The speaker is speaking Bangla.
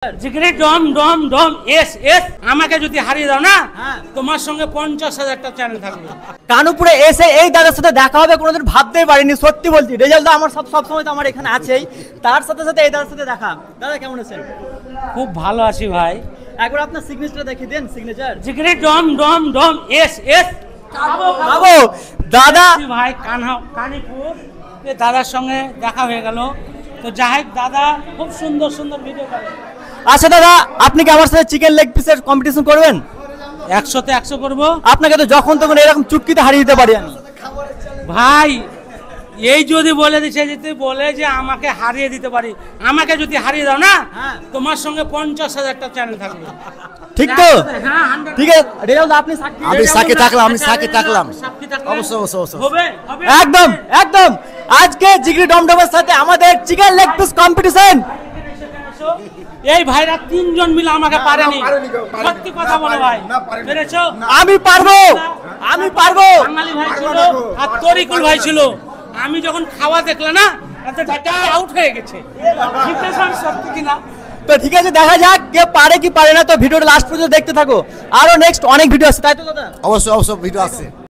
জিগরি ডম ডম ডম এস এস আমাকে যদি হারিয়ে দাও না তোমার সঙ্গে 50,000টা চ্যানেল থাকবে। কানুপুরে এসে এই দাদার সাথে দেখা হবে কোনোদিন ভাবতেই পারিনি, সত্যি বলছি। রেজাল্ট তো আমার সব সময় তো আমার এখানে আছেই, তার সাথে সাথে এই দাদার সাথে দেখা। দাদা কেমন আছেন? খুব ভালো আছি ভাই। একবার আপনার সিগনেচার দেখিয়ে দেন। সিগনেচার জিগরি ডম ডম ডম এস এস বাবু দাদা ভাই কানিপুর দাদার সঙ্গে দেখা হয়ে গেল। তো যাই দাদা খুব সুন্দর সুন্দর ভিডিও করে। আচ্ছা দাদা, আপনি কি আমার সাথে চিকেন লেগ পিসের কম্পিটিশন করবেন? 100তে 100 করবো। আপনাকে তো যখন তখন এরকম চুটকিতে হারিয়ে দিতে পারি আমি। ভাই এই যদি বলে দিচ্ছে যদি বলে যে আমাকে হারিয়ে দিতে পারি, আমাকে যদি হারিয়ে দাও না তোমার সঙ্গে 50,000টা চ্যানেল থাকবে। ঠিক তো? হ্যাঁ, ঠিক আছে রেজাল্ট আপনি সাক্ষী। আমি সাক্ষী থাকলাম, আমি সাক্ষী থাকলাম। সাক্ষী থাকলে অবশ্যই অবশ্যই অবশ্যই হবে হবে। একদম একদম। আজকে জিগরি ডমডমের সাথে আমাদের চিকেন লেগ পিস কম্পিটিশন। এই ভাইরা তিনজন মিলে আমাকে পারেনি। সত্যি কথা বলো ভাই, পেরেছো? আমি পারবো, আমি পারবো। বাঙালি ভাই ছিল আর তরিকুল ভাই ছিল। আমি যখন খাওয়া দেখলাম না আউট হয়ে গেছে। সত্যি কিনা? তো ঠিক আছে, দেখা যাক কে পারে কি পারে না। তো ভিডিওটা লাস্ট পর্যন্ত দেখতে থাকো, আরো নেক্সট অনেক ভিডিও আছে, তাই তো দাদা? অবশ্যই অবশ্যই ভিডিও আছে।